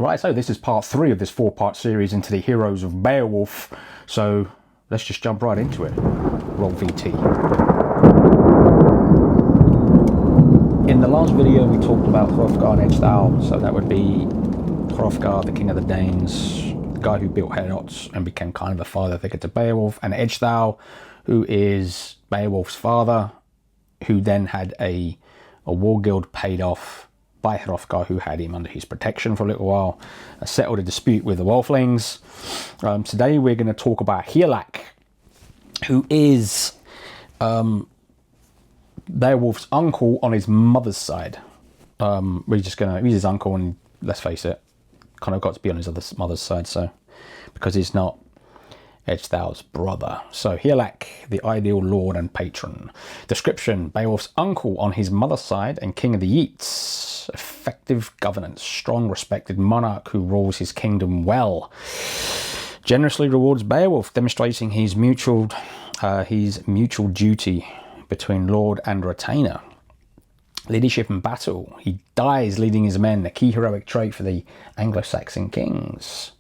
Right, so this is part 3 of this 4-part series into the heroes of Beowulf. So let's just jump right into it. Roll VT. In the last video we talked about Hrothgar and Ecgtheow. So that would be Hrothgar, the king of the Danes, the guy who built Heroism and became kind of a father figure to Beowulf, and Ecgtheow, who is Beowulf's father, who then had a war guild paid off by Hrothgar, who had him under his protection for a little while, settled a dispute with the Wolflings. Today we're going to talk about Hygelāc, who is Beowulf's uncle on his mother's side. He's his uncle, and let's face it, kind of got to be on his mother's side, so because he's not Ecgtheow's brother. So Hygelāc, the ideal lord and patron. Description: Beowulf's uncle on his mother's side and king of the Geatas. Effective governance, strong respected monarch who rules his kingdom well. Generously rewards Beowulf, demonstrating his mutual duty between lord and retainer. Leadership in battle. He dies leading his men, a key heroic trait for the Anglo-Saxon kings.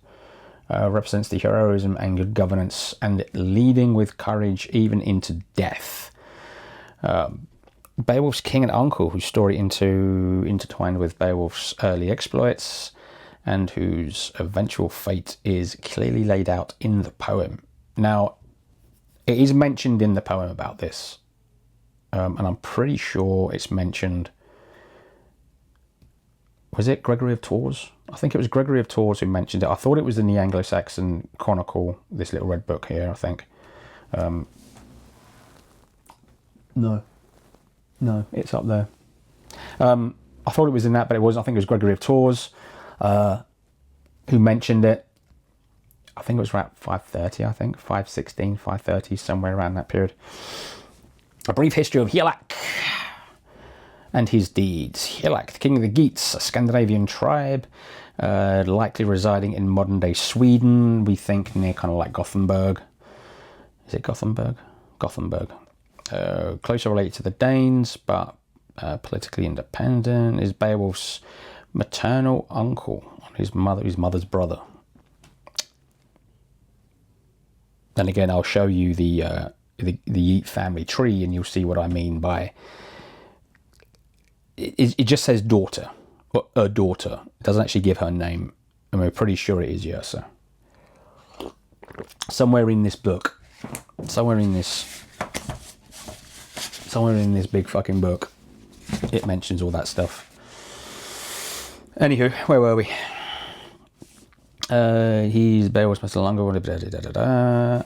Represents the heroism and good governance, and leading with courage even into death. Beowulf's king and uncle, whose story intertwined with Beowulf's early exploits, and whose eventual fate is clearly laid out in the poem. Now, it is mentioned in the poem about this, and I'm pretty sure it's mentioned. Was it Gregory of Tours? I think it was Gregory of Tours who mentioned it. I thought it was in the Anglo-Saxon Chronicle, this little red book here, I think. No, it's up there. I thought it was in that, but it wasn't. I think it was Gregory of Tours who mentioned it. I think it was around 530, 516, 530, somewhere around that period. A brief history of Hygelāc and his deeds. Hygelāc, the king of the Geats, a Scandinavian tribe, likely residing in modern-day Sweden. We think near kind of like Gothenburg. Is it Gothenburg? Gothenburg. Closer related to the Danes, but politically independent. Is Beowulf's maternal uncle on his mother's brother. Then again, I'll show you the Yeat family tree, and you'll see what I mean by it just says daughter, or a daughter. It doesn't actually give her name, and we're pretty sure it is Yrsa. Somewhere in this book, somewhere in this big fucking book, it mentions all that stuff. Anywho, where were we? He's Beowulf's Mr. Longer,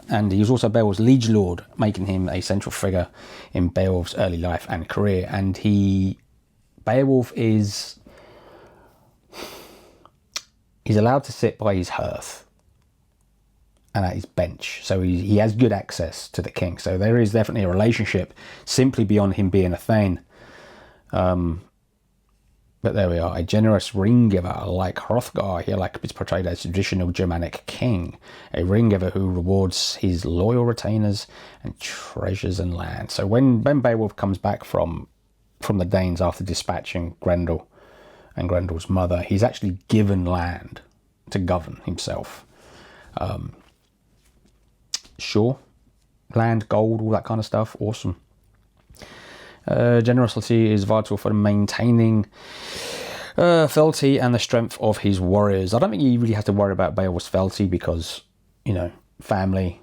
and he's also Beowulf's liege lord, making him a central figure in Beowulf's early life and career. And Beowulf he's allowed to sit by his hearth and at his bench, so he has good access to the king. So there is definitely a relationship simply beyond him being a thane. But there we are, a generous ring giver like Hrothgar. Hygelāc is portrayed as a traditional Germanic king, a ring giver who rewards his loyal retainers and treasures and land. So when Beowulf comes back from the Danes after dispatching Grendel and Grendel's mother, he's actually given land to govern himself. Sure, land, gold, all that kind of stuff, awesome. Generosity is vital for maintaining fealty and the strength of his warriors. I don't think you really have to worry about Beowulf's fealty because, family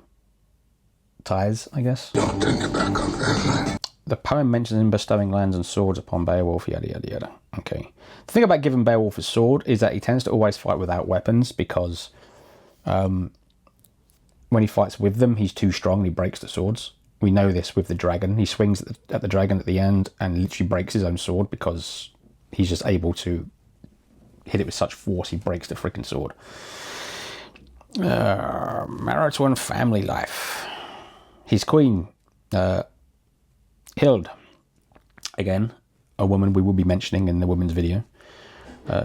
ties, I guess. Don't turn your back on family. The poem mentions him bestowing lands and swords upon Beowulf, yada yada yada. Okay. The thing about giving Beowulf a sword is that he tends to always fight without weapons because when he fights with them, he's too strong and he breaks the swords. We know this with the dragon. He swings at the dragon at the end and literally breaks his own sword because he's just able to hit it with such force he breaks the freaking sword. Marital and family life. His queen, Hild, again, a woman we will be mentioning in the women's video,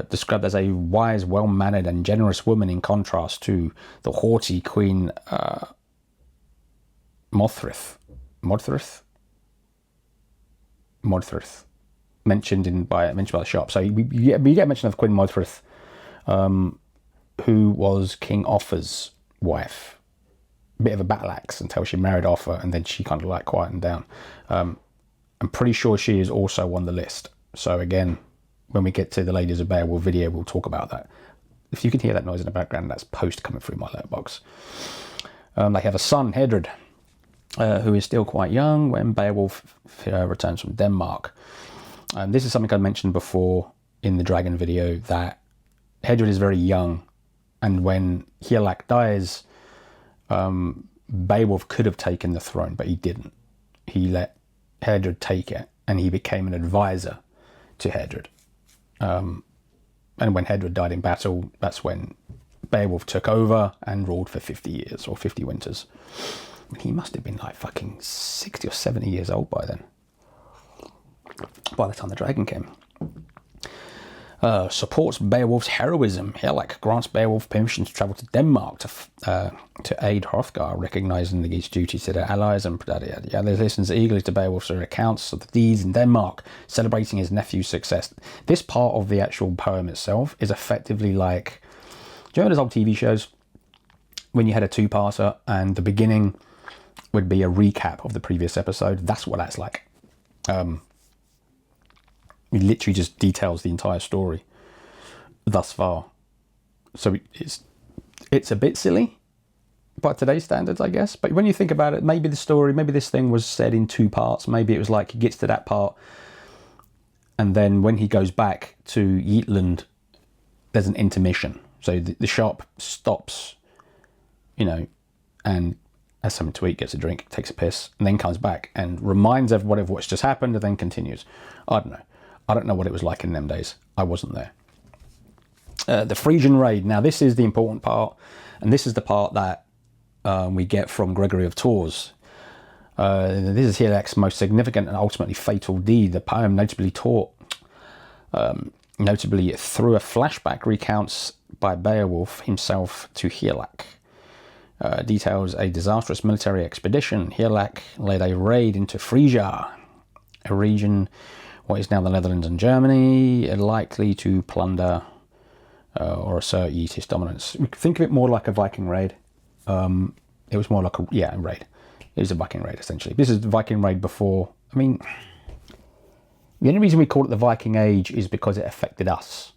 described as a wise, well-mannered and generous woman in contrast to the haughty Queen Modthryth, mentioned by the shop. So you get mention of Queen Modthryth who was King Offa's wife. A bit of a battle axe until she married Offa, and then she kind of like quietened down. I'm pretty sure she is also on the list. So again, when we get to the Ladies of Beowulf video, we'll talk about that. If you can hear that noise in the background, that's post coming through my letterbox. They have a son, Heardred, who is still quite young when Beowulf returns from Denmark. This is something I mentioned before in the Dragon video, that Heardred is very young, and when Hygelāc dies, Beowulf could have taken the throne, but he didn't. He let Heardred take it, and he became an advisor to Heardred. And when Heardred died in battle, that's when Beowulf took over and ruled for 50 years, or 50 winters. He must have been like fucking 60 or 70 years old by then, by the time the dragon came. Supports Beowulf's heroism. Hygelāc grants Beowulf permission to travel to Denmark to aid Hrothgar, recognising his duty to their allies, and they listens eagerly to Beowulf's accounts of the deeds in Denmark, celebrating his nephew's success. This part of the actual poem itself is effectively like, do you remember those old TV shows when you had a two-parter and the beginning would be a recap of the previous episode? That's what that's like. It literally just details the entire story thus far. So it's a bit silly by today's standards, I guess. But when you think about it, maybe the story, maybe this thing was said in two parts. Maybe it was like he gets to that part, and then when he goes back to Jutland, there's an intermission. So the shop stops, and has something to eat, gets a drink, takes a piss, and then comes back and reminds everybody of what's just happened, and then continues. I don't know. I don't know what it was like in them days. I wasn't there. The Frisian Raid. Now, this is the important part, and this is the part that we get from Gregory of Tours. This is Hygelāc's most significant and ultimately fatal deed. The poem notably through a flashback recounts by Beowulf himself to Hygelāc. Details a disastrous military expedition. Hygelāc led a raid into Frisia, a region what is now the Netherlands and Germany, likely to plunder or assert Geatas dominance. We think of it more like a Viking raid. It was more like a raid. It was a Viking raid, essentially. This is the Viking raid before. I mean, the only reason we call it the Viking Age is because it affected us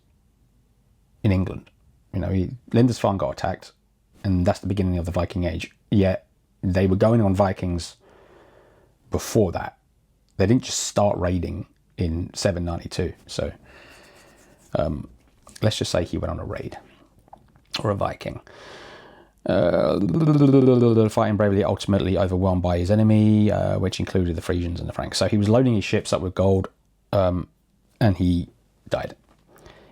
in England. Lindisfarne got attacked, and that's the beginning of the Viking Age. Yet they were going on Vikings before that. They didn't just start raiding in 792. So let's just say he went on a raid, or a Viking. Fighting bravely, ultimately overwhelmed by his enemy, which included the Frisians and the Franks. So he was loading his ships up with gold, and he died.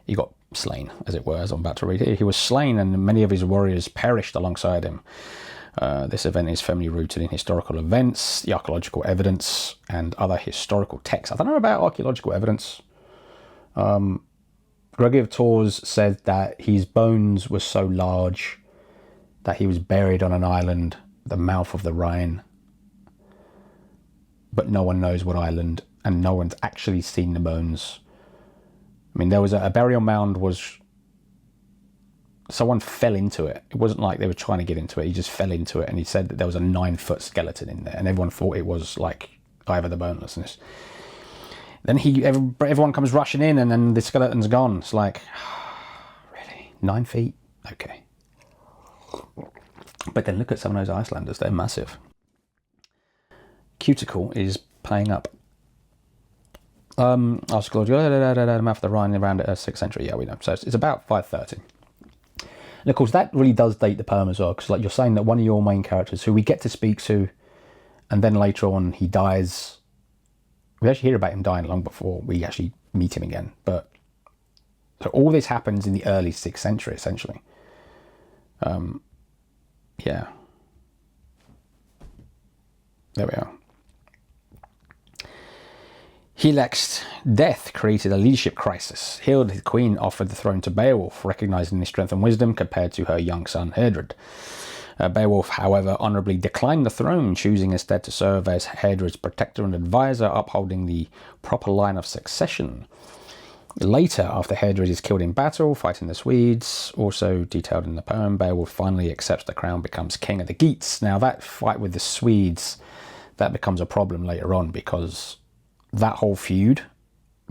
He got slain, as it were, as I'm about to read it. He was slain, and many of his warriors perished alongside him. This event is firmly rooted in historical events, the archaeological evidence, and other historical texts. I don't know about archaeological evidence. Gregory of Tours said that his bones were so large that he was buried on an island, the mouth of the Rhine. But no one knows what island, and no one's actually seen the bones. I mean, there was a burial mound was... Someone fell into it. It wasn't like they were trying to get into it. He just fell into it, and he said that there was a 9-foot skeleton in there, and everyone thought it was like Ivor the Bonelessness. Then everyone comes rushing in, and then the skeleton's gone. It's like, really? 9 feet? Okay. But then look at some of those Icelanders. They're massive. Cuticle is playing up. Mouth of the Rhine around the 6th century. Yeah, we know. So it's about 530. And of course, that really does date the poem as well, because like you're saying that one of your main characters, who we get to speak to, and then later on he dies. We actually hear about him dying long before we actually meet him again. But so all this happens in the early 6th century, essentially. Yeah. There we are. Hygelāc's death created a leadership crisis. Hild, his queen, offered the throne to Beowulf, recognising his strength and wisdom compared to her young son Heardred. Beowulf, however, honourably declined the throne, choosing instead to serve as Heardred's protector and advisor, upholding the proper line of succession. Later, after Heardred is killed in battle, fighting the Swedes, also detailed in the poem, Beowulf finally accepts the crown, becomes king of the Geats. Now, that fight with the Swedes, that becomes a problem later on, because that whole feud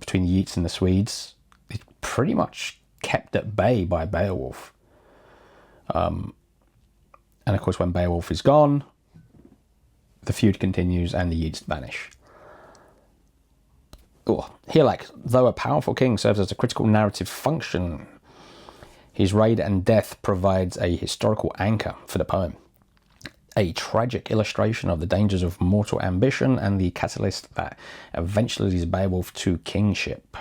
between the Geats and the Swedes is pretty much kept at bay by Beowulf. And of course, when Beowulf is gone, the feud continues and the Geats vanish. Hygelāc, though a powerful king, serves as a critical narrative function. His raid and death provides a historical anchor for the poem, a tragic illustration of the dangers of mortal ambition and the catalyst that eventually leads Beowulf to kingship.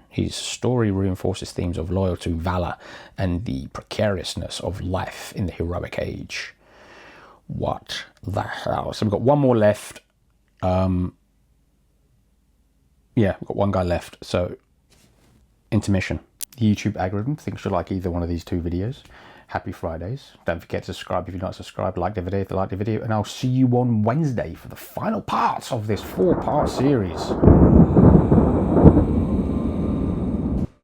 His story reinforces themes of loyalty, valor, and the precariousness of life in the heroic age. What the hell? So we've got one more left. Yeah, we've got one guy left. So, intermission. The YouTube algorithm thinks you like either one of these two videos. Happy Fridays. Don't forget to subscribe if you're not subscribed. Like the video if you like the video. And I'll see you on Wednesday for the final part of this 4-part series.